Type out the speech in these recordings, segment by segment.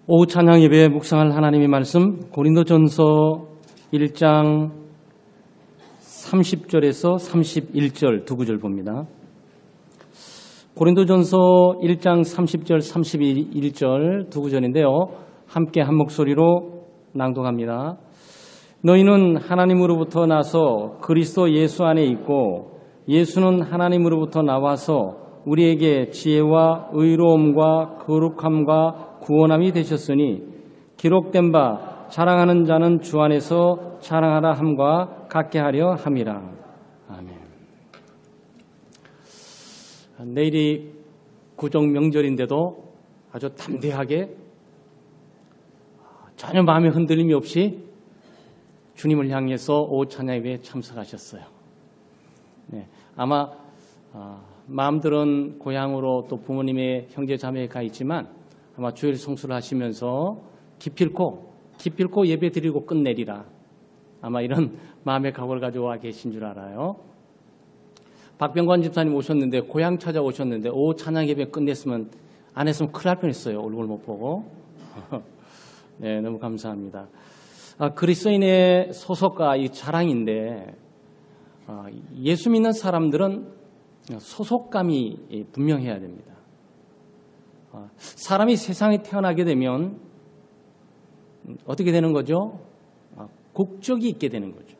오후 찬양 예배에 묵상할 하나님의 말씀 고린도전서 1장 30절에서 31절 두 구절 봅니다. 고린도전서 1장 30절 31절 두 구절인데요. 함께 한 목소리로 낭독합니다. 너희는 하나님으로부터 나서 그리스도 예수 안에 있고 예수는 하나님으로부터 나와서 우리에게 지혜와 의로움과 거룩함과 구원함이 되셨으니 기록된 바 자랑하는 자는 주 안에서 자랑하라 함과 같게 하려 함이라. 아멘. 내일이 구정 명절인데도 아주 담대하게 전혀 마음의 흔들림이 없이 주님을 향해서 오후 찬양 예배에 참석하셨어요. 네, 아마 마음들은 고향으로 또 부모님의 형제 자매에 가 있지만 아마 주일 성수를 하시면서 기필코 예배 드리고 끝내리라. 아마 이런 마음의 각오를 가지고 와 계신 줄 알아요. 박병관 집사님 오셨는데 고향 찾아오셨는데 오후 찬양 예배 끝냈으면 안 했으면 큰일 날 뻔했어요. 얼굴 못 보고. 네, 너무 감사합니다. 그리스도인의 소속과 이 자랑인데 예수 믿는 사람들은 소속감이 분명해야 됩니다. 사람이 세상에 태어나게 되면 어떻게 되는 거죠? 국적이 있게 되는 거죠.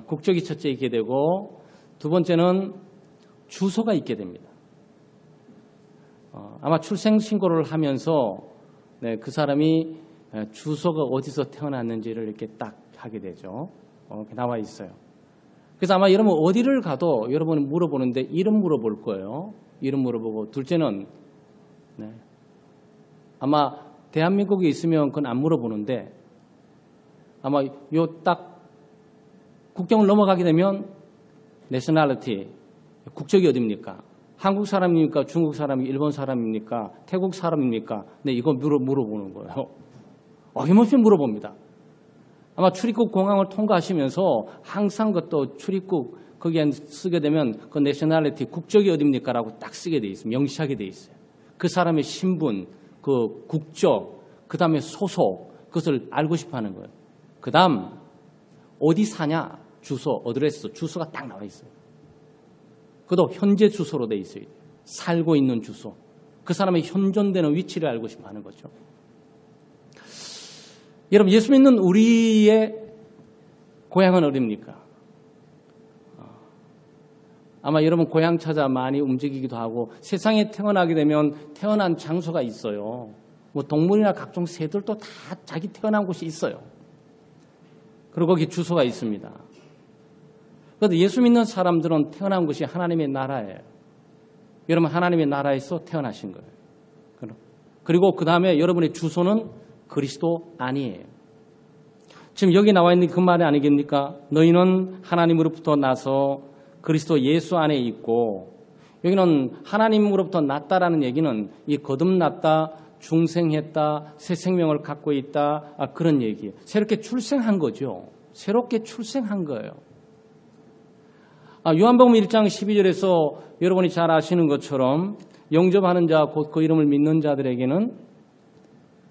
국적이 첫째 있게 되고 두 번째는 주소가 있게 됩니다. 아마 출생신고를 하면서 그 사람이 주소가 어디서 태어났는지를 이렇게 딱 하게 되죠. 나와 있어요. 그래서 아마 여러분 어디를 가도 여러분이 물어보는데 이름 물어볼 거예요. 이름 물어보고 둘째는 아마 대한민국에 있으면 그건 안 물어보는데 아마 요 딱 국경을 넘어가게 되면 내셔널리티 국적이 어디입니까? 한국 사람입니까? 중국 사람입니까? 일본 사람입니까? 태국 사람입니까? 네, 이거 물어보는 거예요. 어김없이 물어봅니다. 아마 출입국 공항을 통과하시면서 항상 그것도 출입국 거기에 쓰게 되면 그 내셔널리티 국적이 어디입니까? 라고 딱 쓰게 돼 있어요. 명시하게 돼 있어요. 그 사람의 신분, 그 국적, 그 다음에 소속, 그것을 알고 싶어 하는 거예요. 그 다음, 어디 사냐? 주소, 어드레스, 주소가 딱 나와 있어요. 그것도 현재 주소로 돼 있어요. 살고 있는 주소. 그 사람의 현존되는 위치를 알고 싶어 하는 거죠. 여러분, 예수 믿는 우리의 고향은 어디입니까? 아마 여러분 고향 찾아 많이 움직이기도 하고 세상에 태어나게 되면 태어난 장소가 있어요. 뭐 동물이나 각종 새들도 다 자기 태어난 곳이 있어요. 그리고 거기 주소가 있습니다. 그런데 예수 믿는 사람들은 태어난 곳이 하나님의 나라예요. 여러분 하나님의 나라에서 태어나신 거예요. 그리고 그 다음에 여러분의 주소는 그리스도 아니에요. 지금 여기 나와 있는 그 말이 아니겠습니까? 너희는 하나님으로부터 나서 그리스도 예수 안에 있고 여기는 하나님으로부터 났다라는 얘기는 이 거듭났다, 중생했다, 새 생명을 갖고 있다 그런 얘기예요. 새롭게 출생한 거죠. 새롭게 출생한 거예요. 요한복음 1장 12절에서 여러분이 잘 아시는 것처럼 영접하는 자, 곧 그 이름을 믿는 자들에게는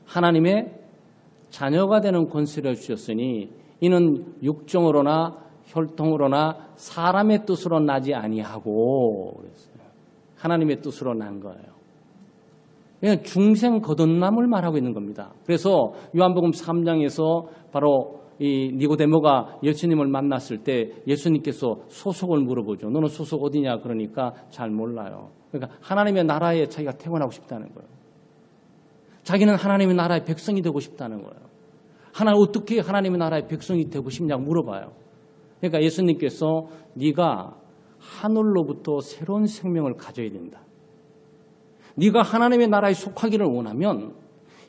하나님의 자녀가 되는 권세를 주셨으니 이는 육정으로나 혈통으로나 사람의 뜻으로 나지 아니하고 그랬어요. 하나님의 뜻으로 난 거예요. 그냥 중생 거듭남을 말하고 있는 겁니다. 그래서 요한복음 3장에서 바로 이 니고데모가 예수님을 만났을 때 예수님께서 소속을 물어보죠. 너는 소속 어디냐? 그러니까 잘 몰라요. 그러니까 하나님의 나라에 자기가 태어나고 싶다는 거예요. 자기는 하나님의 나라의 백성이 되고 싶다는 거예요. 어떻게 하나님의 나라의 백성이 되고 싶냐고 물어봐요. 그러니까 예수님께서 네가 하늘로부터 새로운 생명을 가져야 된다. 네가 하나님의 나라에 속하기를 원하면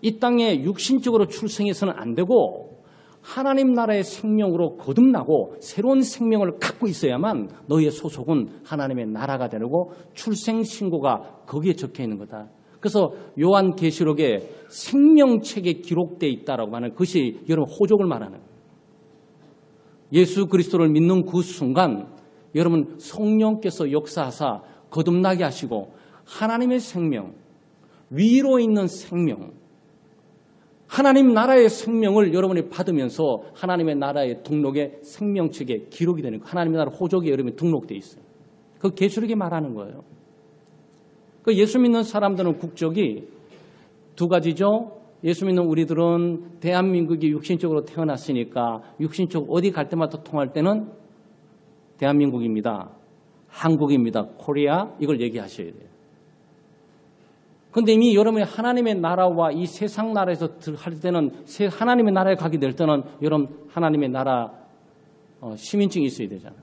이 땅에 육신적으로 출생해서는 안 되고 하나님 나라의 생명으로 거듭나고 새로운 생명을 갖고 있어야만 너희의 소속은 하나님의 나라가 되고 출생신고가 거기에 적혀 있는 거다. 그래서 요한계시록에 생명책에 기록되어 있다라고 하는 그것이 여러분 호족을 말하는 거예요. 예수 그리스도를 믿는 그 순간 여러분 성령께서 역사하사 거듭나게 하시고 하나님의 생명, 위로 있는 생명, 하나님 나라의 생명을 여러분이 받으면서 하나님의 나라의 등록에 생명책에 기록이 되는 거예요. 하나님의 나라 호적에 여러분이 등록되어 있어요. 그 계시록이 말하는 거예요. 그 예수 믿는 사람들은 국적이 두 가지죠. 예수 믿는 우리들은 대한민국이 육신적으로 태어났으니까 육신적 어디 갈 때마다 통할 때는 대한민국입니다. 한국입니다. 코리아 이걸 얘기하셔야 돼요. 그런데 이미 여러분이 하나님의 나라와 이 세상 나라에서 할 때는 하나님의 나라에 가게 될 때는 여러분 하나님의 나라 시민증이 있어야 되잖아요.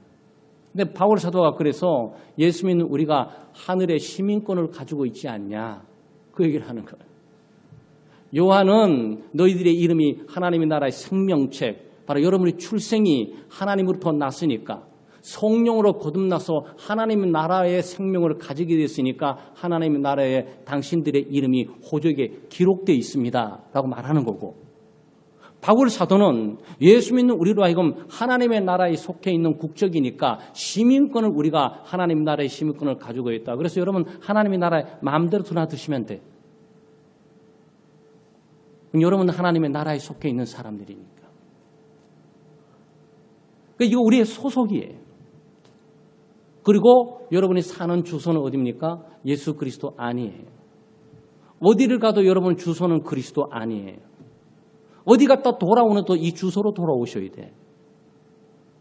근데 바울 사도가 그래서 예수 믿는 우리가 하늘의 시민권을 가지고 있지 않냐 그 얘기를 하는 거예요. 요한은 너희들의 이름이 하나님의 나라의 생명책 바로 여러분의 출생이 하나님으로부터 났으니까 성령으로 거듭나서 하나님의 나라의 생명을 가지게 됐으니까 하나님의 나라에 당신들의 이름이 호적에 기록되어 있습니다 라고 말하는 거고 바울 사도는 예수 믿는 우리로 하여금 하나님의 나라에 속해 있는 국적이니까 시민권을 우리가 하나님의 나라의 시민권을 가지고 있다. 그래서 여러분 하나님의 나라에 마음대로 들어나 드시면 돼. 여러분 하나님의 나라에 속해 있는 사람들이니까. 이거 우리의 소속이에요. 그리고 여러분이 사는 주소는 어디입니까? 예수 그리스도 안이에요. 어디를 가도 여러분 주소는 그리스도 안이에요. 어디 갔다 돌아오는 또 이 주소로 돌아오셔야 돼.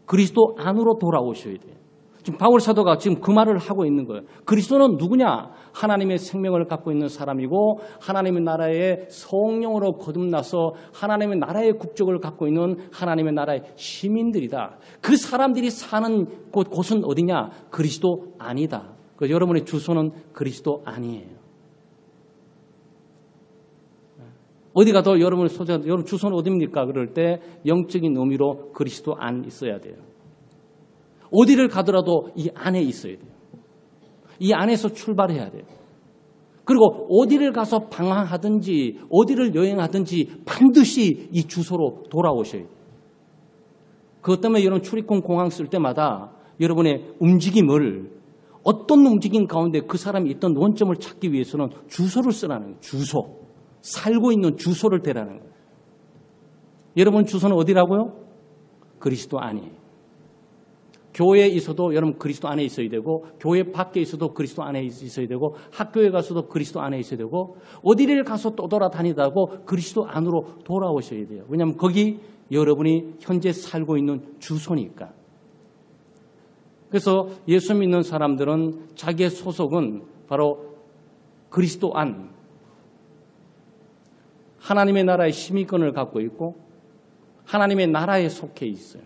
그리스도 안으로 돌아오셔야 돼. 지금 바울 사도가 지금 그 말을 하고 있는 거예요. 그리스도는 누구냐? 하나님의 생명을 갖고 있는 사람이고 하나님의 나라의 성령으로 거듭나서 하나님의 나라의 국적을 갖고 있는 하나님의 나라의 시민들이다. 그 사람들이 사는 곳은 어디냐? 그리스도 안이다. 여러분의 주소는 그리스도 안이에요. 어디 가도 여러분의 여러분 주소는 어디입니까? 그럴 때 영적인 의미로 그리스도 안 있어야 돼요. 어디를 가더라도 이 안에 있어야 돼요. 이 안에서 출발해야 돼요. 그리고 어디를 가서 방황하든지 어디를 여행하든지 반드시 이 주소로 돌아오셔야 돼요. 그것 때문에 여러분 출입국 공항 쓸 때마다 여러분의 움직임을 어떤 움직임 가운데 그 사람이 있던 원점을 찾기 위해서는 주소를 쓰라는 거예요. 주소. 살고 있는 주소를 대라는 거예요. 여러분 주소는 어디라고요? 그리스도 안이에요. 교회에 있어도 여러분 그리스도 안에 있어야 되고 교회 밖에 있어도 그리스도 안에 있어야 되고 학교에 가서도 그리스도 안에 있어야 되고 어디를 가서 또 돌아다니다고 그리스도 안으로 돌아오셔야 돼요. 왜냐하면 거기 여러분이 현재 살고 있는 주소니까. 그래서 예수 믿는 사람들은 자기의 소속은 바로 그리스도 안 하나님의 나라의 시민권을 갖고 있고 하나님의 나라에 속해 있어요.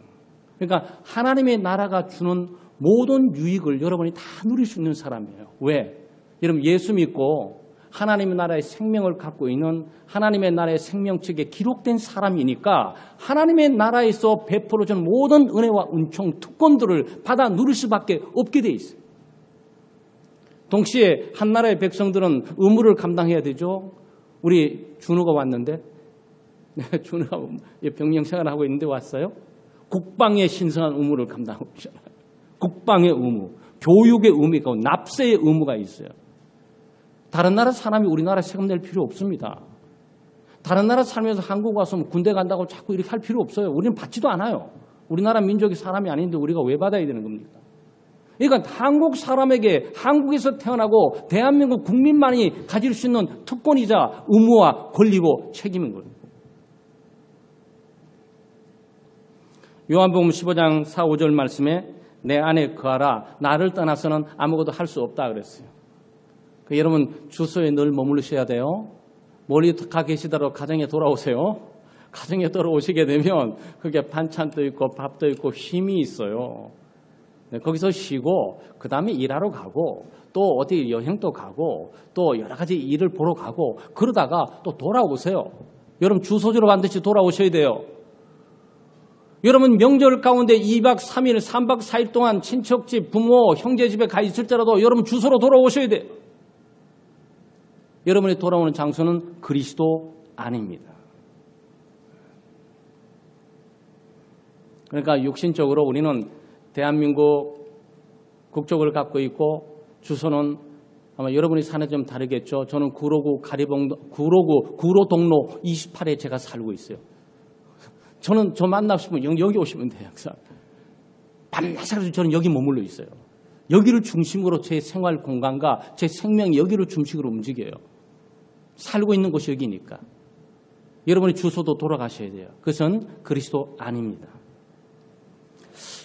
그러니까 하나님의 나라가 주는 모든 유익을 여러분이 다 누릴 수 있는 사람이에요. 왜? 여러분 예수 믿고 하나님의 나라의 생명을 갖고 있는 하나님의 나라의 생명책에 기록된 사람이니까 하나님의 나라에서 베풀어준 모든 은혜와 은총, 특권들을 받아 누릴 수밖에 없게 돼 있어요. 동시에 한 나라의 백성들은 의무를 감당해야 되죠. 우리 준우가 왔는데 준우가 병영 생활하고 있는데 왔어요. 국방의 신성한 의무를 감당하고 있잖아요. 국방의 의무, 교육의 의무가 납세의 의무가 있어요. 다른 나라 사람이 우리나라 세금 낼 필요 없습니다. 다른 나라 살면서 한국 와서 군대 간다고 자꾸 이렇게 할 필요 없어요. 우리는 받지도 않아요. 우리나라 민족이 사람이 아닌데 우리가 왜 받아야 되는 겁니까? 그러니까 한국 사람에게 한국에서 태어나고 대한민국 국민만이 가질 수 있는 특권이자 의무와 권리고 책임인 거예요. 요한복음 15장 4, 5절 말씀에 내 안에 거하라 나를 떠나서는 아무것도 할 수 없다 그랬어요. 여러분 주소에 늘 머무르셔야 돼요. 멀리 가 계시더라도 가정에 돌아오세요. 가정에 돌아오시게 되면 그게 반찬도 있고 밥도 있고 힘이 있어요. 거기서 쉬고 그 다음에 일하러 가고 또 어디 여행도 가고 또 여러 가지 일을 보러 가고 그러다가 또 돌아오세요. 여러분 주소지로 반드시 돌아오셔야 돼요. 여러분 명절 가운데 2박 3일, 3박 4일 동안 친척집, 부모, 형제집에 가 있을지라도 여러분 주소로 돌아오셔야 돼요. 여러분이 돌아오는 장소는 그리스도 안입니다. 그러니까 육신적으로 우리는 대한민국 국적을 갖고 있고 주소는 아마 여러분이 사는 좀 다르겠죠. 저는 구로구 구로동로 28에 제가 살고 있어요. 저는 저 만나고 싶으면 여기 오시면 돼요. 항상. 밤낮으로 저는 여기 머물러 있어요. 여기를 중심으로 제 생활 공간과 제 생명이 여기를 중심으로 움직여요. 살고 있는 곳이 여기니까. 여러분의 주소도 돌아가셔야 돼요. 그것은 그리스도 아닙니다.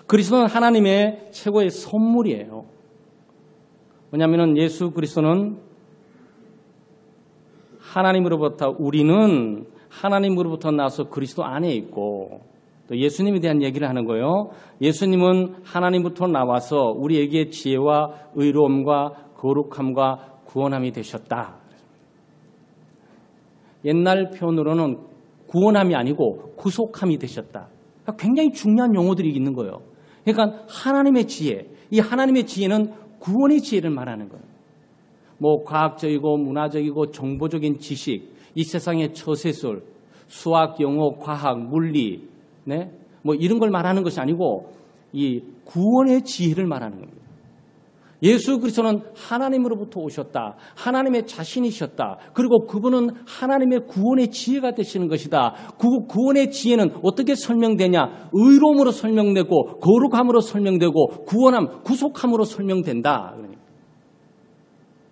그리스도는 하나님의 최고의 선물이에요. 왜냐하면 예수 그리스도는 하나님으로부터, 우리는 하나님으로부터 나서 그리스도 안에 있고, 또 예수님에 대한 얘기를 하는 거예요. 예수님은 하나님부터 나와서 우리에게 지혜와 의로움과 거룩함과 구원함이 되셨다. 옛날 표현으로는 구원함이 아니고 구속함이 되셨다. 굉장히 중요한 용어들이 있는 거예요. 그러니까 하나님의 지혜, 이 하나님의 지혜는 구원의 지혜를 말하는 거예요. 뭐 과학적이고 문화적이고 정보적인 지식, 이 세상의 처세술, 수학, 영어, 과학, 물리, 네? 뭐 이런 걸 말하는 것이 아니고 이 구원의 지혜를 말하는 겁니다. 예수 그리스도는 하나님으로부터 오셨다. 하나님의 자신이셨다. 그리고 그분은 하나님의 구원의 지혜가 되시는 것이다. 그 구원의 지혜는 어떻게 설명되냐? 의로움으로 설명되고 거룩함으로 설명되고 구원함, 구속함으로 설명된다.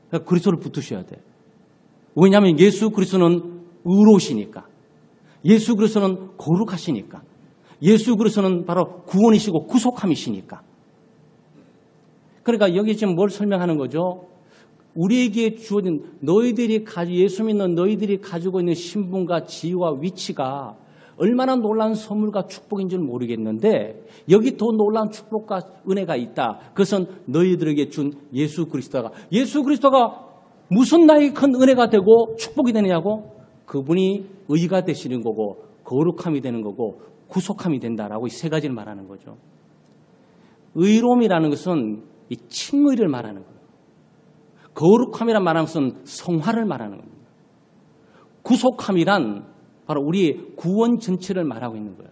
그러니까 그리스도를 붙으셔야 돼. 왜냐하면 예수 그리스도는 의로우시니까. 예수 그리스도는 거룩하시니까. 예수 그리스도는 바로 구원이시고 구속함이시니까. 그러니까 여기 지금 뭘 설명하는 거죠? 우리에게 주어진 예수 믿는 너희들이 가지고 있는 신분과 지위와 위치가 얼마나 놀라운 선물과 축복인지는 모르겠는데 여기 더 놀라운 축복과 은혜가 있다. 그것은 너희들에게 준 예수 그리스도가 무슨 나에게 큰 은혜가 되고 축복이 되느냐고? 그분이 의가 되시는 거고 거룩함이 되는 거고 구속함이 된다라고 이 세 가지를 말하는 거죠. 의로움이라는 것은 이 칭의를 말하는 거예요. 거룩함이란 말하는 것은 성화를 말하는 겁니다. 구속함이란 바로 우리의 구원 전체를 말하고 있는 거예요.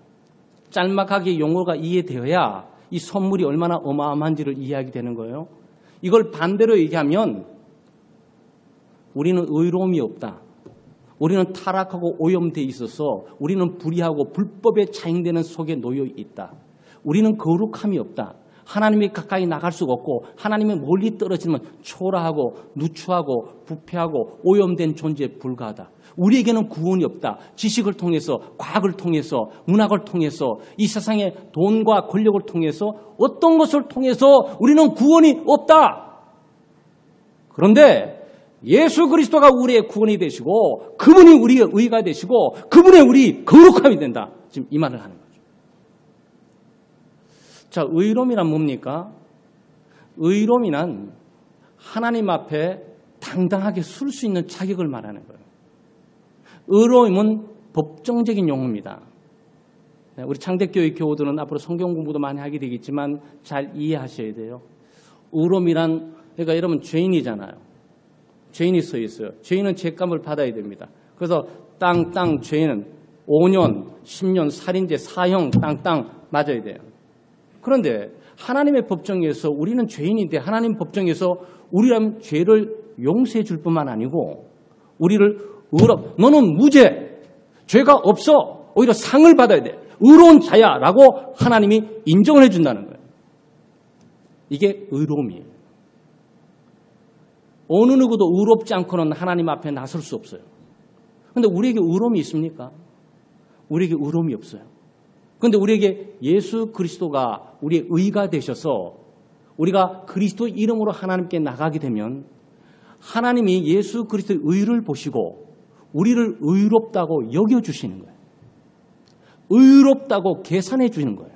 짤막하게 용어가 이해되어야 이 선물이 얼마나 어마어마한지를 이해하게 되는 거예요. 이걸 반대로 얘기하면 우리는 의로움이 없다. 우리는 타락하고 오염되어 있어서 우리는 불의하고 불법에 자행되는 속에 놓여 있다. 우리는 거룩함이 없다. 하나님이 가까이 나갈 수가 없고 하나님이 멀리 떨어지면 초라하고 누추하고 부패하고 오염된 존재에 불과하다. 우리에게는 구원이 없다. 지식을 통해서, 과학을 통해서, 문학을 통해서, 이 세상의 돈과 권력을 통해서, 어떤 것을 통해서 우리는 구원이 없다. 그런데 예수 그리스도가 우리의 구원이 되시고 그분이 우리의 의가 되시고 그분의 우리 거룩함이 된다. 지금 이 말을 하는 거예요. 자, 의로움이란 뭡니까? 의로움이란 하나님 앞에 당당하게 설 수 있는 자격을 말하는 거예요. 의로움은 법정적인 용어입니다. 우리 창대교회 교우들은 앞으로 성경 공부도 많이 하게 되겠지만 잘 이해하셔야 돼요. 의로움이란, 그러니까 여러분 죄인이잖아요. 죄인이 서 있어요. 죄인은 죄값을 받아야 됩니다. 그래서 땅 죄인은 5년, 10년 살인죄, 사형 땅 맞아야 돼요. 그런데 하나님의 법정에서 우리는 죄인인데 하나님 법정에서 우리라면 죄를 용서해 줄 뿐만 아니고 우리를 너는 무죄, 죄가 없어, 오히려 상을 받아야 돼, 의로운 자야라고 하나님이 인정을 해준다는 거예요. 이게 의로움이에요. 어느 누구도 의롭지 않고는 하나님 앞에 나설 수 없어요. 그런데 우리에게 의로움이 있습니까? 우리에게 의로움이 없어요. 그런데 우리에게 예수 그리스도가 우리의 의가 되셔서 우리가 그리스도 이름으로 하나님께 나가게 되면 하나님이 예수 그리스도의 의를 보시고 우리를 의롭다고 여겨주시는 거예요. 의롭다고 계산해 주시는 거예요.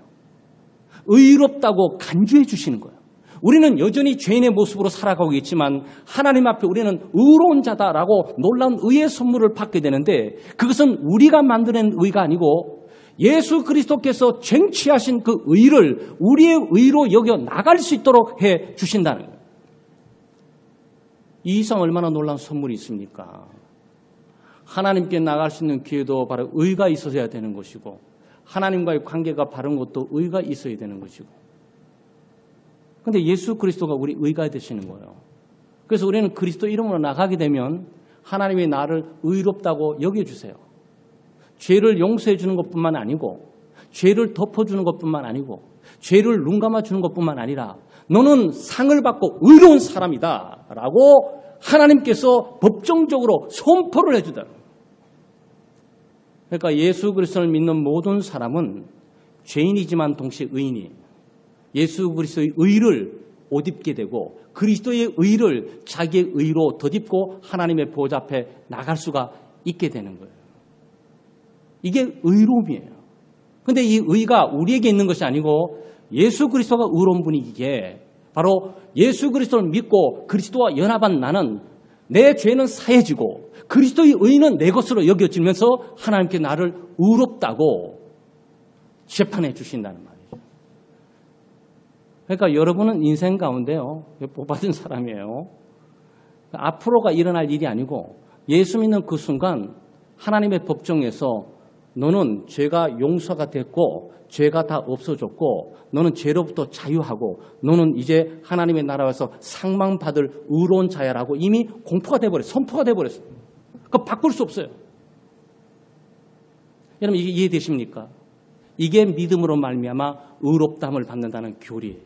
의롭다고 간주해 주시는 거예요. 우리는 여전히 죄인의 모습으로 살아가고 있지만 하나님 앞에 우리는 의로운 자다라고 놀라운 의의 선물을 받게 되는데 그것은 우리가 만드는 의가 아니고 예수 그리스도께서 쟁취하신 그 의를 우리의 의로 여겨 나갈 수 있도록 해 주신다는 거예요. 이 이상 얼마나 놀라운 선물이 있습니까? 하나님께 나갈 수 있는 기회도 바로 의가 있어야 되는 것이고 하나님과의 관계가 바른 것도 의가 있어야 되는 것이고 그런데 예수 그리스도가 우리 의가 되시는 거예요. 그래서 우리는 그리스도 이름으로 나가게 되면 하나님이 나를 의롭다고 여겨주세요. 죄를 용서해 주는 것뿐만 아니고 죄를 덮어주는 것뿐만 아니고 죄를 눈감아주는 것뿐만 아니라 너는 상을 받고 의로운 사람이다 라고 하나님께서 법정적으로 선포를 해주다. 그러니까 예수 그리스도를 믿는 모든 사람은 죄인이지만 동시에 의인이에요. 예수 그리스도의 의를 옷 입게 되고 그리스도의 의를 자기의 의로 덧입고 하나님의 보좌 앞에 나갈 수가 있게 되는 거예요. 이게 의로움이에요. 그런데 이 의가 우리에게 있는 것이 아니고 예수 그리스도가 의로운 분이기에 바로 예수 그리스도를 믿고 그리스도와 연합한 나는 내 죄는 사해지고 그리스도의 의는 내 것으로 여겨지면서 하나님께 나를 의롭다고 재판해 주신다는 말이죠. 그러니까 여러분은 인생 가운데요, 복받은 사람이에요. 앞으로가 일어날 일이 아니고 예수 믿는 그 순간 하나님의 법정에서 너는 죄가 용서가 됐고 죄가 다 없어졌고 너는 죄로부터 자유하고 너는 이제 하나님의 나라에서 상망받을 의로운 자야라고 이미 공포가 돼버렸어요. 선포가 돼버렸어요. 그거 바꿀 수 없어요. 여러분 이게 이해되십니까? 이게 믿음으로 말미암아 의롭다함을 받는다는 교리예요.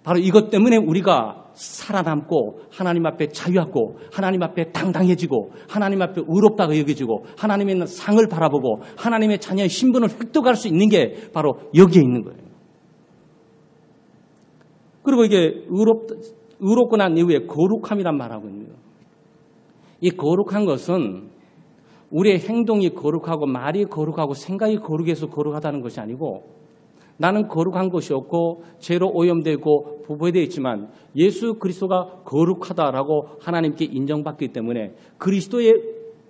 바로 이것 때문에 우리가 살아남고 하나님 앞에 자유하고 하나님 앞에 당당해지고 하나님 앞에 의롭다고 여겨지고 하나님의 상을 바라보고 하나님의 자녀의 신분을 획득할 수 있는 게 바로 여기에 있는 거예요. 그리고 이게 의롭고 난 이후에 거룩함이란 말하고 있는 거예요. 이 거룩한 것은 우리의 행동이 거룩하고 말이 거룩하고 생각이 거룩해서 거룩하다는 것이 아니고 나는 거룩한 것이 없고 죄로 오염되고 부패되어 있지만 예수 그리스도가 거룩하다라고 하나님께 인정받기 때문에 그리스도의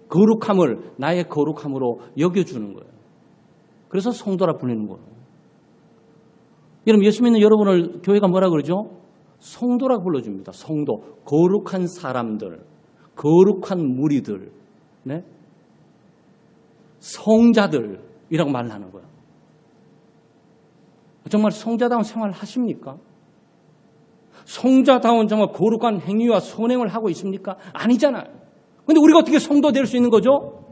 거룩함을 나의 거룩함으로 여겨주는 거예요. 그래서 성도라 불리는 거예요. 여러분 예수 믿는 여러분을 교회가 뭐라 그러죠? 성도라 불러줍니다. 성도. 거룩한 사람들. 거룩한 무리들. 네? 성자들이라고 말하는 거예요. 정말 성자다운 생활을 하십니까? 성자다운 정말 거룩한 행위와 선행을 하고 있습니까? 아니잖아요. 그런데 우리가 어떻게 성도 될 수 있는 거죠?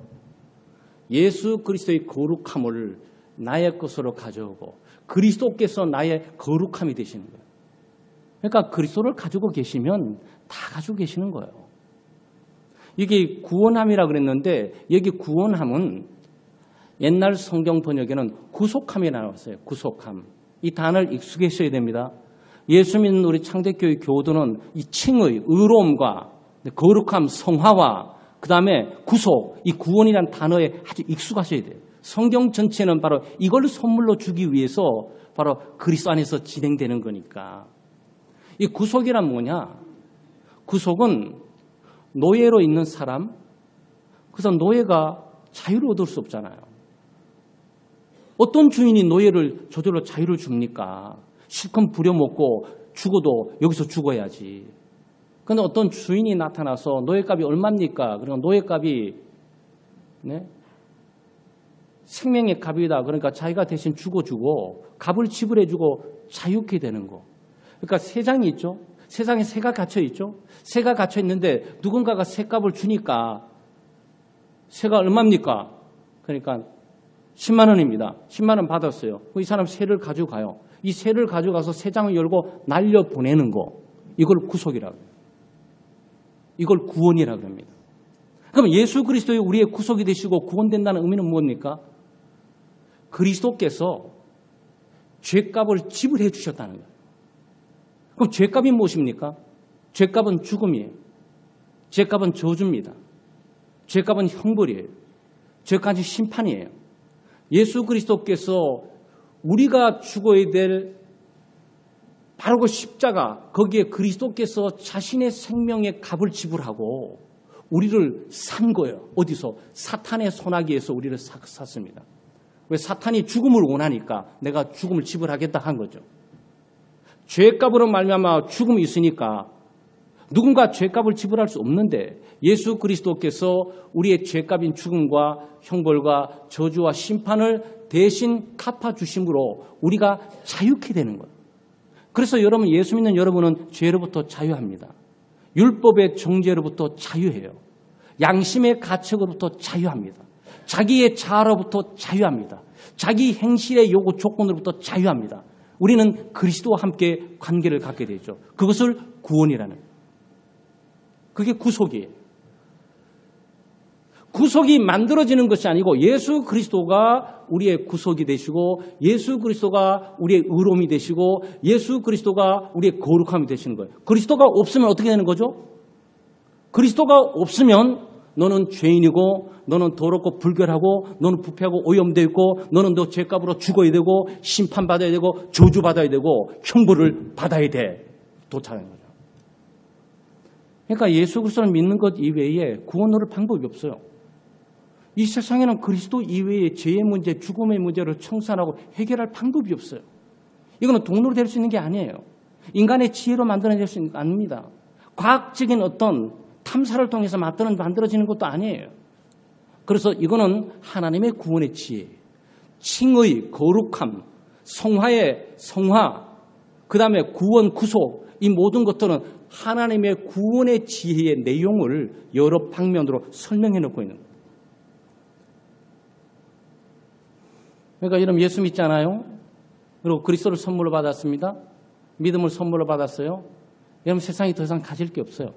예수 그리스도의 거룩함을 나의 것으로 가져오고 그리스도께서 나의 거룩함이 되시는 거예요. 그러니까 그리스도를 가지고 계시면 다 가지고 계시는 거예요. 이게 구원함이라 그랬는데 여기 구원함은 옛날 성경 번역에는 구속함이 나왔어요. 구속함. 이 단어를 익숙해셔야 됩니다. 예수 믿는 우리 창대교회 교우들은 이 칭의, 의로움과 거룩함, 성화와 그 다음에 구속, 이 구원이라는 단어에 아주 익숙하셔야 돼요. 성경 전체는 바로 이걸 선물로 주기 위해서 바로 그리스도 안에서 진행되는 거니까. 이 구속이란 뭐냐? 구속은 노예로 있는 사람, 그래서 노예가 자유를 얻을 수 없잖아요. 어떤 주인이 노예를 저절로 자유를 줍니까? 실컷 부려먹고 죽어도 여기서 죽어야지. 그런데 어떤 주인이 나타나서 노예값이 얼마입니까? 그러니까 노예값이 생명의 값이다. 그러니까 자기가 대신 죽어주고 값을 지불해주고 자유케 되는 거. 그러니까 세상이 있죠. 세상에 새가 갇혀 있죠. 새가 갇혀 있는데 누군가가 새값을 주니까 새가 얼마입니까? 그러니까 10만 원입니다. 10만 원 받았어요. 이 사람 새를 가지고 가요. 이 새를 가져가서 새장을 열고 날려보내는 거. 이걸 구속이라고 해요. 이걸 구원이라고 합니다. 그럼 예수 그리스도의 우리의 구속이 되시고 구원된다는 의미는 뭡니까? 그리스도께서 죄값을 지불해 주셨다는 거예요. 그럼 죄값이 무엇입니까? 죄값은 죽음이에요. 죄값은 저주입니다. 죄값은 형벌이에요. 죄값은 심판이에요. 예수 그리스도께서 우리가 죽어야 될 바로 그 십자가, 거기에 그리스도께서 자신의 생명의 값을 지불하고 우리를 산 거예요. 어디서? 사탄의 손아귀에서 우리를 샀습니다. 왜? 사탄이 죽음을 원하니까 내가 죽음을 지불하겠다 한 거죠. 죄값으로 말미암아 죽음이 있으니까 누군가 죄값을 지불할 수 없는데 예수 그리스도께서 우리의 죄값인 죽음과 형벌과 저주와 심판을 대신 갚아주심으로 우리가 자유케 되는 거예요. 그래서 여러분 예수 믿는 여러분은 죄로부터 자유합니다. 율법의 정죄로부터 자유해요. 양심의 가책으로부터 자유합니다. 자기의 자아로부터 자유합니다. 자기 행실의 요구 조건으로부터 자유합니다. 우리는 그리스도와 함께 관계를 갖게 되죠. 그것을 구원이라는, 그게 구속이에요. 구속이 만들어지는 것이 아니고 예수 그리스도가 우리의 구속이 되시고 예수 그리스도가 우리의 의로움이 되시고 예수 그리스도가 우리의 거룩함이 되시는 거예요. 그리스도가 없으면 어떻게 되는 거죠? 그리스도가 없으면 너는 죄인이고 너는 더럽고 불결하고 너는 부패하고 오염되어 있고 너는 너 죄값으로 죽어야 되고 심판받아야 되고 저주받아야 되고 형벌을 받아야 돼. 도착하는 거죠. 그러니까 예수 그리스도를 믿는 것 이외에 구원 얻을 방법이 없어요. 이 세상에는 그리스도 이외에 죄의 문제, 죽음의 문제를 청산하고 해결할 방법이 없어요. 이거는 돈으로 될 수 있는 게 아니에요. 인간의 지혜로 만들어낼 수 있는 게 아닙니다. 과학적인 어떤 탐사를 통해서 만들어지는 것도 아니에요. 그래서 이거는 하나님의 구원의 지혜, 칭의, 거룩함, 성화의 성화, 그 다음에 구원, 구속, 이 모든 것들은 하나님의 구원의 지혜의 내용을 여러 방면으로 설명해 놓고 있는 거예요. 그러니까 여러분 예수 믿잖아요. 그리고 그리스도를 선물로 받았습니다. 믿음을 선물로 받았어요. 여러분 세상에 더 이상 가질 게 없어요.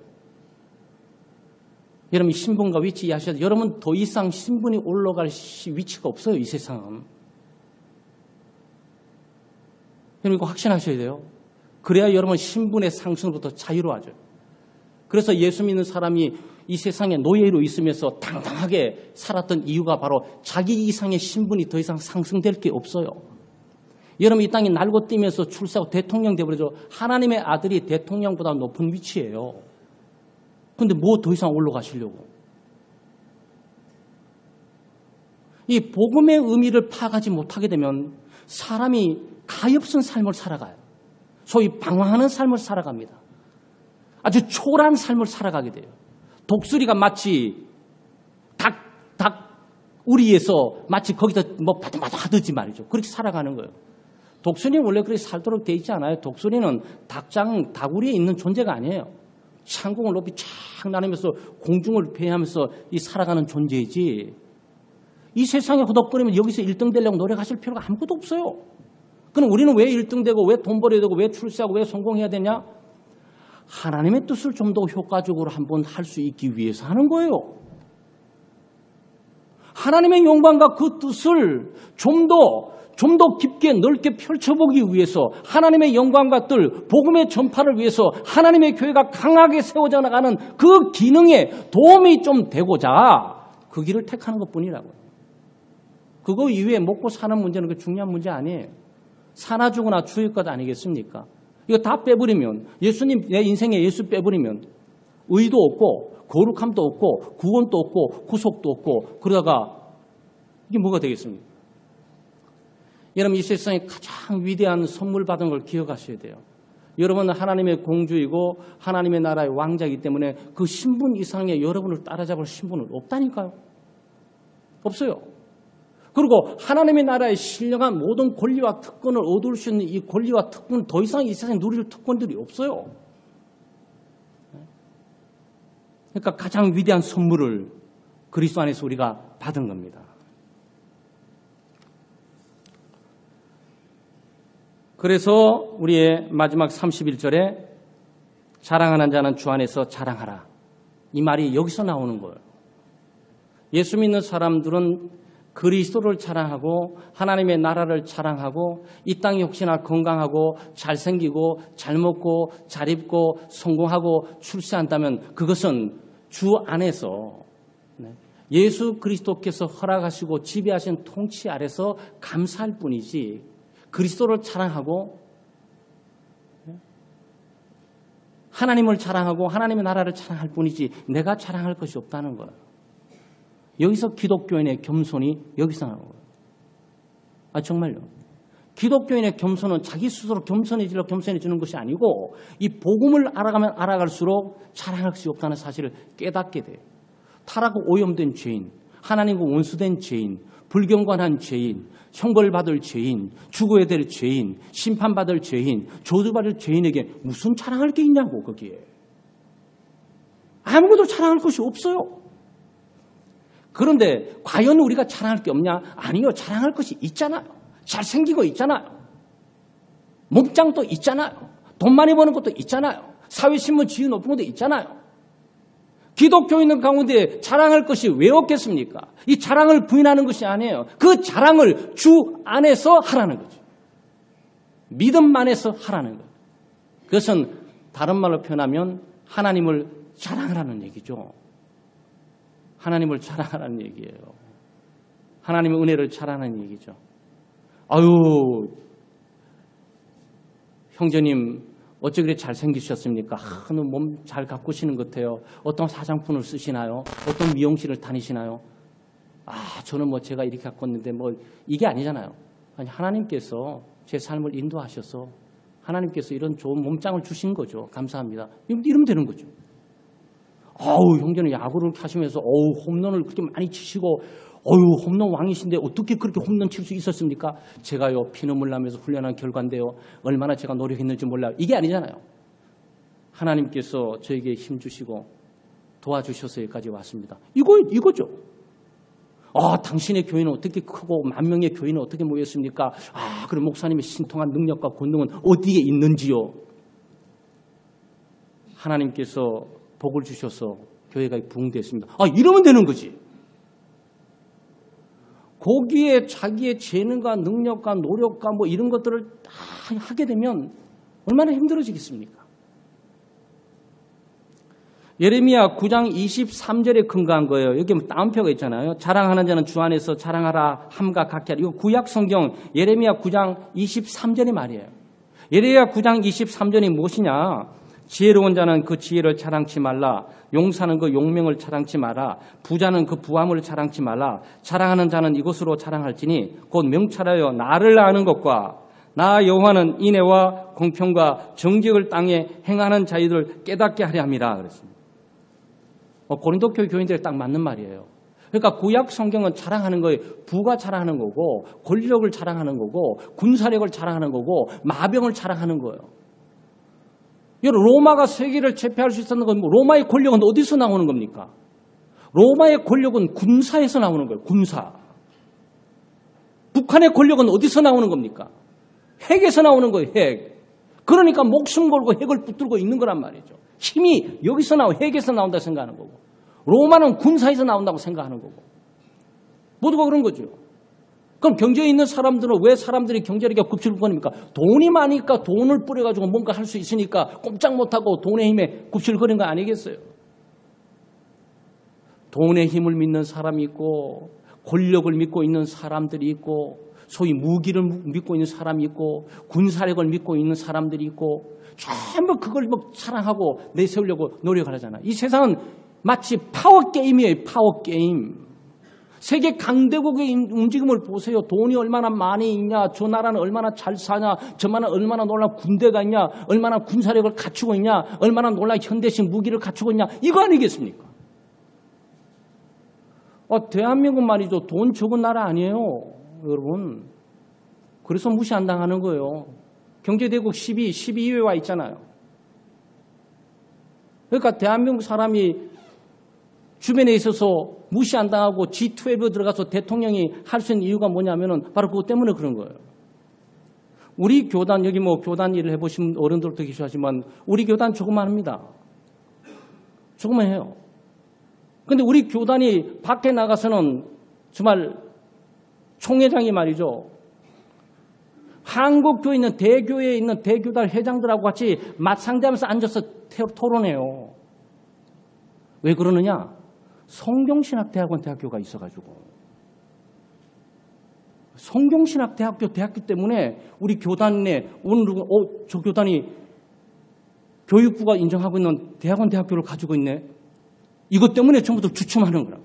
여러분 신분과 위치 이해하셔야 돼요. 여러분 더 이상 신분이 올라갈 위치가 없어요. 이 세상은. 여러분 이거 확신하셔야 돼요. 그래야 여러분 신분의 상승부터 자유로워져요. 그래서 예수 믿는 사람이 이 세상에 노예로 있으면서 당당하게 살았던 이유가 바로 자기 이상의 신분이 더 이상 상승될 게 없어요. 여러분 이 땅에 날고 뛰면서 출세하고 대통령 되버리죠. 하나님의 아들이 대통령보다 높은 위치예요. 그런데 뭐 더 이상 올라가시려고. 이 복음의 의미를 파악하지 못하게 되면 사람이 가엾은 삶을 살아가요. 소위 방황하는 삶을 살아갑니다. 아주 초라한 삶을 살아가게 돼요. 독수리가 마치 닭 우리에서 마치 거기다 뭐 바닥바닥 하듯이 말이죠. 그렇게 살아가는 거예요. 독수리는 원래 그렇게 살도록 돼 있지 않아요. 독수리는 다구리에 있는 존재가 아니에요. 창공을 높이 쫙 나누면서 공중을 배회하면서 이 살아가는 존재이지. 이 세상에 허덕거리면 여기서 1등 되려고 노력하실 필요가 아무것도 없어요. 그럼 우리는 왜 1등 되고 왜 돈 벌어야 되고 왜 출세하고 왜 성공해야 되냐? 하나님의 뜻을 좀 더 효과적으로 한번 할 수 있기 위해서 하는 거예요. 하나님의 영광과 그 뜻을 좀 더 깊게 넓게 펼쳐보기 위해서 하나님의 영광과 뜻, 복음의 전파를 위해서 하나님의 교회가 강하게 세워져 나가는 그 기능에 도움이 좀 되고자 그 길을 택하는 것뿐이라고요. 그거 이외에 먹고 사는 문제는 그 중요한 문제 아니에요. 사나 죽으나 주의 것 아니겠습니까? 이거 다 빼버리면, 예수님 내 인생에 예수 빼버리면 의도 없고 거룩함도 없고 구원도 없고 구속도 없고 그러다가 이게 뭐가 되겠습니까? 여러분 이 세상에 가장 위대한 선물 받은 걸 기억하셔야 돼요. 여러분은 하나님의 공주이고 하나님의 나라의 왕자이기 때문에 그 신분 이상의 여러분을 따라잡을 신분은 없다니까요. 없어요. 그리고 하나님의 나라의 신령한 모든 권리와 특권을 얻을 수 있는 이 권리와 특권은 더 이상 이 세상에 누릴 특권들이 없어요. 그러니까 가장 위대한 선물을 그리스도 안에서 우리가 받은 겁니다. 그래서 우리의 마지막 31절에 자랑하는 자는 주 안에서 자랑하라. 이 말이 여기서 나오는 거예요. 예수 믿는 사람들은 그리스도를 자랑하고 하나님의 나라를 자랑하고 이 땅이 혹시나 건강하고 잘생기고 잘 먹고 잘 입고 성공하고 출세한다면 그것은 주 안에서 예수 그리스도께서 허락하시고 지배하신 통치 아래서 감사할 뿐이지 그리스도를 자랑하고 하나님을 자랑하고 하나님의 나라를 자랑할 뿐이지 내가 자랑할 것이 없다는 거예요. 여기서 기독교인의 겸손이 여기서 나오는 거예요. 아 정말요. 기독교인의 겸손은 자기 스스로 겸손해지는 것이 아니고 이 복음을 알아가면 알아갈수록 자랑할 수 없다는 사실을 깨닫게 돼요. 타락하고 오염된 죄인, 하나님과 원수된 죄인, 불경건한 죄인, 형벌받을 죄인, 죽어야 될 죄인, 심판받을 죄인, 저주받을 죄인에게 무슨 자랑할 게 있냐고 거기에. 아무것도 자랑할 것이 없어요. 그런데 과연 우리가 자랑할 게 없냐? 아니요. 자랑할 것이 있잖아요. 잘생긴 거 있잖아요. 몸짱도 있잖아요. 돈 많이 버는 것도 있잖아요. 사회신문 지위 높은 것도 있잖아요. 기독교인들 가운데 자랑할 것이 왜 없겠습니까? 이 자랑을 부인하는 것이 아니에요. 그 자랑을 주 안에서 하라는 거죠. 믿음 안에서 하라는 거예요. 그것은 다른 말로 표현하면 하나님을 자랑하라는 얘기죠. 하나님을 자랑하라는 얘기예요. 하나님의 은혜를 자랑하는 얘기죠. 아유, 형제님 어째 그렇게 잘생기셨습니까? 몸 잘 가꾸시는 것 같아요. 어떤 화장품을 쓰시나요? 어떤 미용실을 다니시나요? 저는 제가 이렇게 가꿨는데 이게 아니잖아요. 아니, 하나님께서 제 삶을 인도하셔서 하나님께서 이런 좋은 몸짱을 주신 거죠. 감사합니다. 이러면 되는 거죠. 형제는 야구를 하시면서 홈런을 그렇게 많이 치시고 홈런 왕이신데 어떻게 그렇게 홈런 칠 수 있었습니까? 제가요 피눈물 나면서 훈련한 결과인데요. 얼마나 제가 노력했는지 몰라요. 이게 아니잖아요. 하나님께서 저에게 힘 주시고 도와주셔서 여기까지 왔습니다. 이거죠. 당신의 교회는 어떻게 크고 만 명의 교회는 어떻게 모였습니까? 그럼 목사님의 신통한 능력과 권능은 어디에 있는지요? 하나님께서 복을 주셔서 교회가 부흥됐습니다. 이러면 되는 거지. 거기에 자기의 재능과 능력과 노력과 이런 것들을 다 하게 되면 얼마나 힘들어지겠습니까? 예레미야 9장 23절에 근거한 거예요. 여기 따옴표가 있잖아요. 자랑하는 자는 주 안에서 자랑하라 함과 같게 하라. 이거 구약 성경 예레미야 9장 23절의 말이에요. 예레미야 9장 23절이 무엇이냐? 지혜로운 자는 그 지혜를 자랑치 말라. 용사는 그 용명을 자랑치 마라. 부자는 그 부함을 자랑치 말라. 자랑하는 자는 이것으로 자랑할지니 곧 명찰하여 나를 아는 것과 나 여호와는 인애와 공평과 정직을 땅에 행하는 자들을 깨닫게 하려 함이라 그랬습니다. 고린도 교회 교인들에 딱 맞는 말이에요. 그러니까 구약 성경은 자랑하는 거예요. 부가 자랑하는 거고 권력을 자랑하는 거고 군사력을 자랑하는 거고 마병을 자랑하는 거예요. 로마가 세계를 제패할 수 있었는 건 로마의 권력은 어디서 나오는 겁니까? 로마의 권력은 군사에서 나오는 거예요. 군사. 북한의 권력은 어디서 나오는 겁니까? 핵에서 나오는 거예요. 핵. 그러니까 목숨 걸고 핵을 붙들고 있는 거란 말이죠. 힘이 여기서 핵에서 나온다고 생각하는 거고 로마는 군사에서 나온다고 생각하는 거고 모두가 그런 거죠. 그럼 경제에 있는 사람들은 왜 사람들이 경제력이 굽실거립니까? 돈이 많으니까 돈을 뿌려가지고 뭔가 할 수 있으니까 꼼짝 못하고 돈의 힘에 굽실거리는 거 아니겠어요? 돈의 힘을 믿는 사람이 있고 권력을 믿고 있는 사람들이 있고 소위 무기를 믿고 있는 사람이 있고 군사력을 믿고 있는 사람들이 있고 전부 그걸 사랑하고 내세우려고 노력을 하잖아요. 이 세상은 마치 파워게임이에요. 파워게임. 세계 강대국의 움직임을 보세요. 돈이 얼마나 많이 있냐, 저 나라는 얼마나 잘 사냐, 저 나라는 얼마나 놀라운 군대가 있냐, 얼마나 군사력을 갖추고 있냐, 얼마나 놀라운 현대식 무기를 갖추고 있냐, 이거 아니겠습니까? 대한민국 말이죠. 돈 적은 나라 아니에요, 여러분. 그래서 무시 안 당하는 거예요. 경제대국 12위에 와 있잖아요. 그러니까 대한민국 사람이 주변에 있어서 무시 안 당하고 G12에 들어가서 대통령이 할 수 있는 이유가 뭐냐면은 바로 그것 때문에 그런 거예요. 우리 교단, 여기 교단 일을 해보신 어른들도 계시지만 우리 교단 조금만 합니다. 조금만 해요. 근데 우리 교단이 밖에 나가서는 정말 총회장이 말이죠. 한국교에 있는 대교회에 있는 대교단 회장들하고 같이 맞상대하면서 앉아서 토론해요. 왜 그러느냐? 성경신학대학원 대학교가 있어가지고 성경신학대학교 때문에 우리 교단에 오늘 저 교단이 교육부가 인정하고 있는 대학원 대학교를 가지고 있네. 이것 때문에 전부들 주춤하는 거라.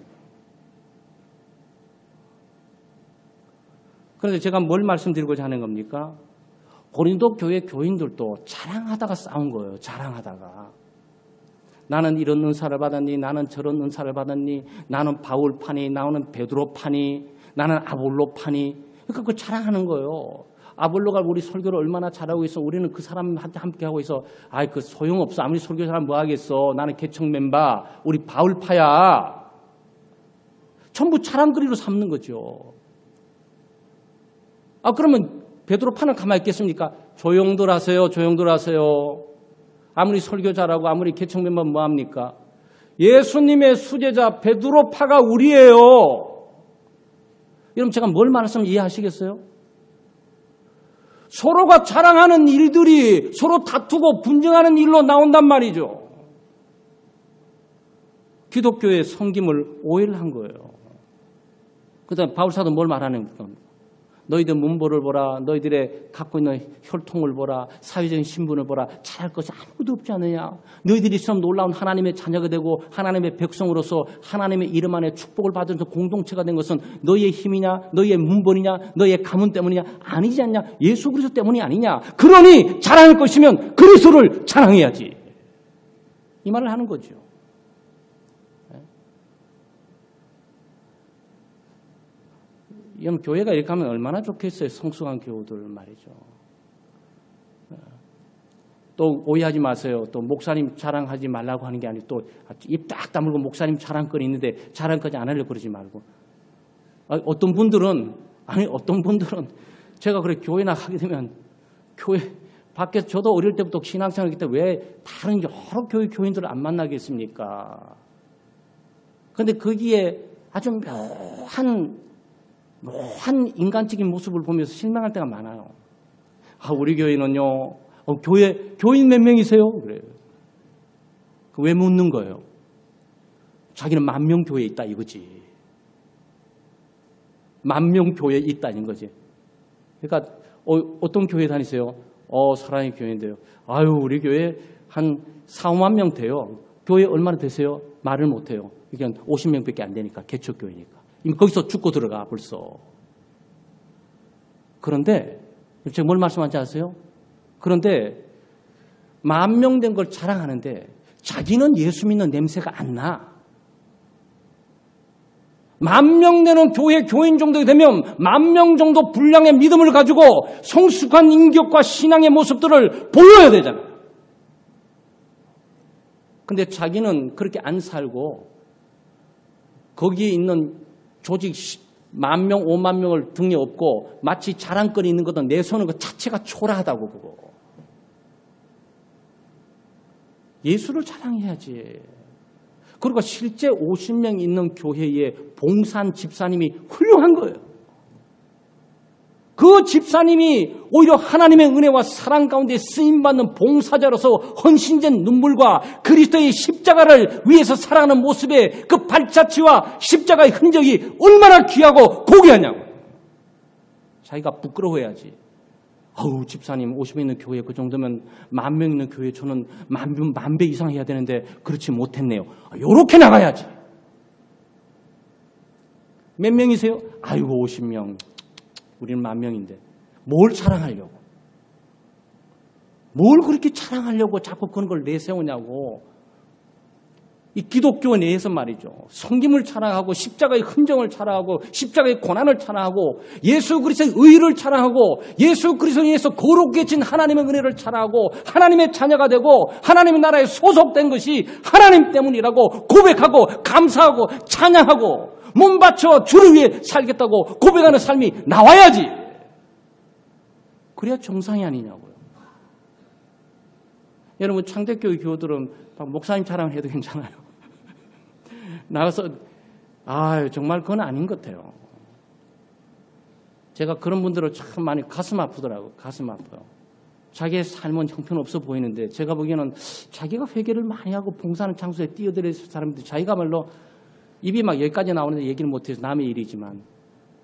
그런데 제가 뭘 말씀드리고자 하는 겁니까? 고린도 교회 교인들도 자랑하다가 싸운 거예요. 자랑하다가. 나는 이런 은사를 받았니? 나는 저런 은사를 받았니? 나는 바울파니? 나는 베드로파니? 나는 아볼로파니? 그러니까 그걸 자랑하는 거예요. 아볼로가 우리 설교를 얼마나 잘하고 있어. 우리는 그 사람한테 함께 하고 있어. 아이, 그 소용없어. 아무리 설교 사람 뭐 하겠어. 나는 개척 멤버, 우리 바울파야. 전부 자랑거리로 삼는 거죠. 아, 그러면 베드로파는 가만히 있겠습니까? 조용들 하세요. 조용들 하세요. 아무리 설교 잘하고 아무리 개척 멤버 뭐 합니까? 예수님의 수제자 베드로파가 우리예요. 여러분 제가 뭘 말했으면 이해하시겠어요? 서로가 자랑하는 일들이 서로 다투고 분쟁하는 일로 나온단 말이죠. 기독교의 섬김을 오해를 한 거예요. 그다음에 바울사도 뭘 말하는 겁니까? 너희들 문보를 보라. 너희들의 갖고 있는 혈통을 보라. 사회적인 신분을 보라. 잘할 것이 아무도 없지 않느냐. 너희들이 참 놀라운 하나님의 자녀가 되고 하나님의 백성으로서 하나님의 이름 안에 축복을 받으면서 공동체가 된 것은 너희의 힘이냐, 너희의 문벌이냐, 너희의 가문 때문이냐? 아니지 않냐? 예수 그리스도 때문이 아니냐? 그러니 자랑할 것이면 그리스도를 자랑해야지. 이 말을 하는 거죠. 교회가 이렇게 하면 얼마나 좋겠어요. 성숙한 교우들 말이죠. 또 오해하지 마세요. 또 목사님 자랑하지 말라고 하는 게 아니고 또 입 딱 다물고 목사님 자랑거리 있는데 자랑까지 안 하려고 그러지 말고. 어떤 분들은 제가 그래 교회나 하게 되면 교회 밖에서 저도 어릴 때부터 신앙생활했기 때문에 왜 다른 여러 교회 교인들을 안 만나겠습니까? 그런데 거기에 아주 묘한 인간적인 모습을 보면서 실망할 때가 많아요. 아, 우리 교회는요, 교인 몇 명이세요? 그래요. 왜 묻는 거예요? 자기는 10,000명 교회에 있다 이거지. 10,000명 교회에 있다는 거지. 그러니까 어떤 교회 다니세요? 사랑의 교회인데요. 아유, 우리 교회 한 4, 5만 명 돼요. 교회 얼마나 되세요? 말을 못해요. 이게 50명밖에 안 되니까, 개척교회니까. 이미 거기서 죽고 들어가 벌써. 그런데 제가 뭘 말씀하지 아세요? 그런데 10,000명 된 걸 자랑하는데 자기는 예수 믿는 냄새가 안 나. 10,000명 되는 교회 교인 정도 되면 10,000명 정도 분량의 믿음을 가지고 성숙한 인격과 신앙의 모습들을 보여야 되잖아요. 그런데 자기는 그렇게 안 살고 거기에 있는 조직 10,000명, 50,000명을 등에 업고 마치 자랑거리 있는 것도 내세우는 것 자체가 초라하다고 그거. 예수를 자랑해야지. 그리고 실제 50명 있는 교회에 봉사한 집사님이 훌륭한 거예요. 그 집사님이 오히려 하나님의 은혜와 사랑 가운데 쓰임받는 봉사자로서 헌신된 눈물과 그리스도의 십자가를 위해서 살아가는 모습의 그 발자취와 십자가의 흔적이 얼마나 귀하고 고귀하냐고. 자기가 부끄러워해야지. 아우, 집사님 50명 있는 교회 그 정도면 10,000명 있는 교회 저는 10,000배 이상 해야 되는데 그렇지 못했네요. 요렇게 나가야지. 몇 명이세요? 아이고 50명. 우리는 10,000명인데 뭘 자랑하려고? 뭘 그렇게 자랑하려고 자꾸 그런 걸 내세우냐고. 이 기독교 내에서 말이죠. 성김을 자랑하고 십자가의 흔적을 자랑하고 십자가의 고난을 자랑하고 예수 그리스도의 의를 자랑하고 예수 그리스도에 의해서 거룩게 진 하나님의 은혜를 자랑하고 하나님의 자녀가 되고 하나님의 나라에 소속된 것이 하나님 때문이라고 고백하고 감사하고 찬양하고 몸 바쳐 주를 위해 살겠다고 고백하는 삶이 나와야지. 그래야 정상이 아니냐고요. 여러분 창대교회 교우들은 목사님 자랑을 해도 괜찮아요. 나가서 정말 그건 아닌 것 같아요. 제가 그런 분들을 참 많이 가슴 아프더라고요. 가슴 아파요. 자기의 삶은 형편없어 보이는데 제가 보기에는 자기가 회개를 많이 하고 봉사하는 장소에 뛰어들을 사람들 자기가말로 입이 막 여기까지 나오는데 얘기를 못해서 남의 일이지만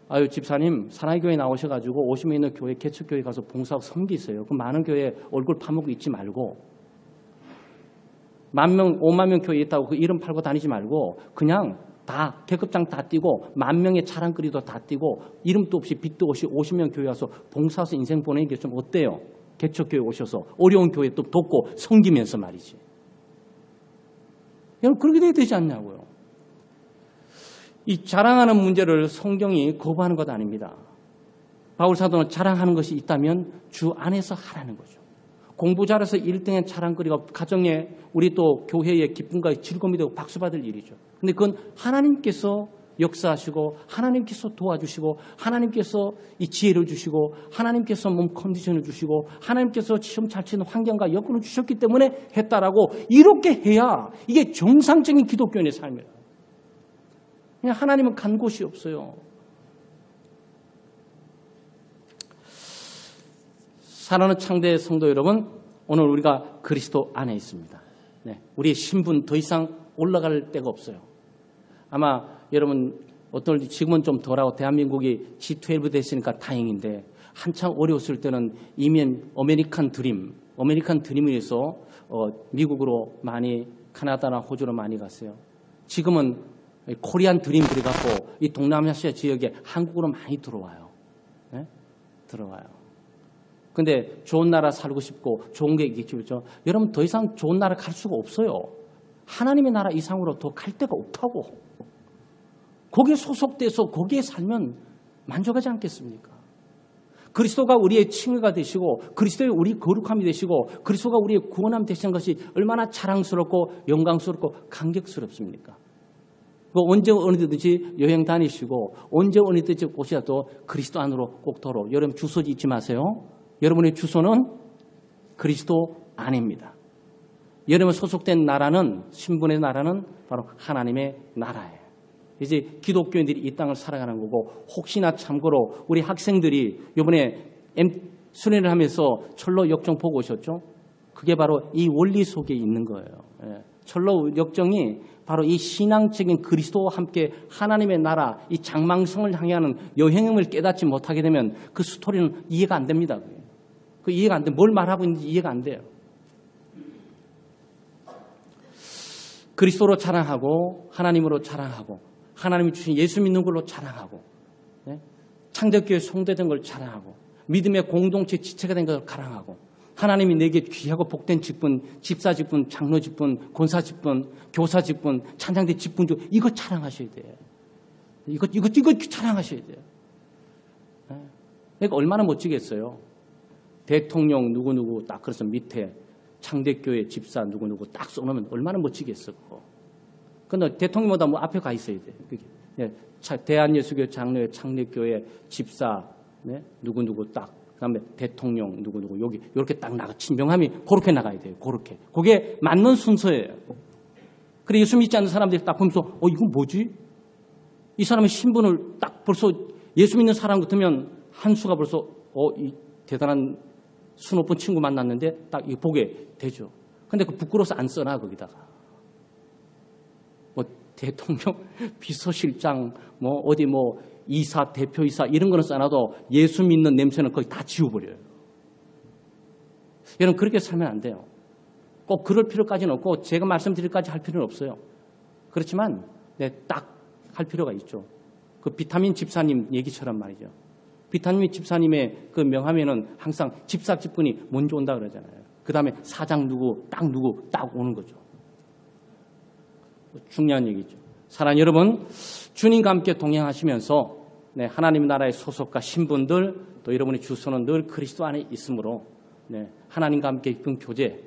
아유 집사님 사랑의 교회 나오셔가지고 50명 있는 교회 개척교회 가서 봉사하고 섬기세요. 그 많은 교회 얼굴 파먹고 있지 말고 10,000명 50,000명 교회 있다고 그 이름 팔고 다니지 말고 그냥 다 계급장 다 띄고 10,000명의 자랑거리도 다 띄고 이름도 없이 빚도 없이 50명 교회 와서 봉사해서 인생 보내는 게 좀 어때요? 개척교회 오셔서 어려운 교회 또 돕고 섬기면서 말이지. 여러분 그렇게 돼야 되지 않냐고요. 이 자랑하는 문제를 성경이 거부하는 것 아닙니다. 바울 사도는 자랑하는 것이 있다면 주 안에서 하라는 거죠. 공부 잘해서 1등의 자랑거리가 가정에 우리 또 교회의 기쁨과 즐거움이 되고 박수 받을 일이죠. 근데 그건 하나님께서 역사하시고 하나님께서 도와주시고 하나님께서 이 지혜를 주시고 하나님께서 몸 컨디션을 주시고 하나님께서 시험 잘 치는 환경과 여건을 주셨기 때문에 했다라고 이렇게 해야 이게 정상적인 기독교인의 삶이에요. 그냥 하나님은 간 곳이 없어요. 사랑하는 창대 성도 여러분, 오늘 우리가 그리스도 안에 있습니다. 네, 우리의 신분 더 이상 올라갈 데가 없어요. 아마 여러분 어떨지 지금은 좀 덜하고 대한민국이 G12 됐으니까 다행인데 한창 어려웠을 때는 이면 아메리칸 드림을 위해서 미국으로 많이 카나다나 호주로 많이 갔어요. 지금은 코리안 드림 그래갖고 이 동남아시아 지역에 한국으로 많이 들어와요. 네? 들어와요. 근데 좋은 나라 살고 싶고 좋은 게 있겠죠. 여러분 더 이상 좋은 나라 갈 수가 없어요. 하나님의 나라 이상으로 더 갈 데가 없다고. 거기에 소속돼서 거기에 살면 만족하지 않겠습니까? 그리스도가 우리의 칭의가 되시고 그리스도의 우리 거룩함이 되시고 그리스도가 우리의 구원함 되시는 것이 얼마나 자랑스럽고 영광스럽고 감격스럽습니까? 언제 어느든지 여행 다니시고 언제 어느든지 곳이라도 그리스도 안으로 꼭 들어. 여러분 주소 잊지 마세요. 여러분의 주소는 그리스도 안입니다. 여러분 소속된 나라는 신분의 나라는 바로 하나님의 나라예요. 이제 기독교인들이 이 땅을 살아가는 거고 혹시나 참고로 우리 학생들이 이번에 수련을 하면서 철로 역정 보고 오셨죠? 그게 바로 이 원리 속에 있는 거예요. 철로 역정이 바로 이 신앙적인 그리스도와 함께 하나님의 나라, 이 장망성을 향하는 여행을 깨닫지 못하게 되면 그 스토리는 이해가 안 됩니다. 그 이해가 안 돼. 뭘 말하고 있는지 이해가 안 돼요. 그리스도로 자랑하고 하나님으로 자랑하고 하나님이 주신 예수 믿는 걸로 자랑하고 창대교회 성도된 걸 자랑하고 믿음의 공동체 지체가 된 걸 자랑하고 하나님이 내게 귀하고 복된 직분, 집사 직분, 장로 직분, 권사 직분, 교사 직분, 찬양대 직분 중 이거 자랑하셔야 돼요. 이거 자랑하셔야 돼요. 그러니까 얼마나 멋지겠어요. 대통령 누구누구 딱 그래서 밑에 창대교회 집사 누구누구 딱 써놓으면 얼마나 멋지겠어. 근데 대통령보다 뭐 앞에 가 있어야 돼. 대한예수교 장로회 창대교회 집사 누구누구 딱 그다음에 대통령 누구누구 여기 이렇게 딱 나가 친명함이 그렇게 나가야 돼요. 그렇게 그게 맞는 순서예요. 그래 예수 믿지 않는 사람들이 딱 보면서 이건 뭐지? 이 사람의 신분을 딱 벌써 예수 믿는 사람 같으면 한 수가 벌써 이 대단한 수 높은 친구 만났는데 딱 이거 보게 되죠. 근데 그 부끄러워서 안 써놔 거기다가. 뭐 대통령, 비서실장, 뭐 어디 뭐 이사, 대표이사 이런 거는 써놔도 예수 믿는 냄새는 거의 다 지워버려요. 여러분 그렇게 살면 안 돼요. 꼭 그럴 필요까지는 없고 제가 말씀드릴까지 할 필요는 없어요. 그렇지만 딱 할 필요가 있죠. 그 비타민 집사님 얘기처럼 말이죠. 비타민 집사님의 그 명함에는 항상 집사 직분이 먼저 온다 그러잖아요. 그 다음에 사장 누구 딱 오는 거죠. 중요한 얘기죠. 사랑하는 여러분, 주님과 함께 동행하시면서 하나님 나라의 소속과 신분들 또 여러분의 주소는 늘 그리스도 안에 있으므로 하나님과 함께 깊은 교제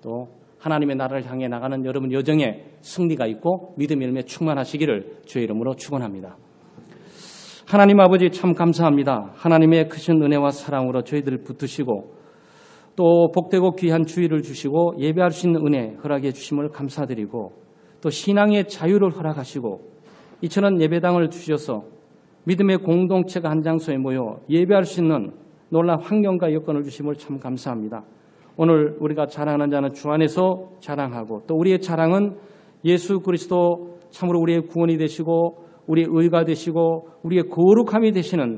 또 하나님의 나라를 향해 나가는 여러분 여정에 승리가 있고 믿음의 열매 충만하시기를 주의 이름으로 축원합니다. 하나님 아버지 참 감사합니다. 하나님의 크신 은혜와 사랑으로 저희들을 붙드시고 또 복되고 귀한 주의를 주시고 예배할 수 있는 은혜 허락해 주심을 감사드리고 또 신앙의 자유를 허락하시고 이처럼 예배당을 주셔서 믿음의 공동체가 한 장소에 모여 예배할 수 있는 놀라운 환경과 여건을 주심을 참 감사합니다. 오늘 우리가 자랑하는 자는 주 안에서 자랑하고 또 우리의 자랑은 예수 그리스도 참으로 우리의 구원이 되시고 우리의 의가 되시고 우리의 거룩함이 되시는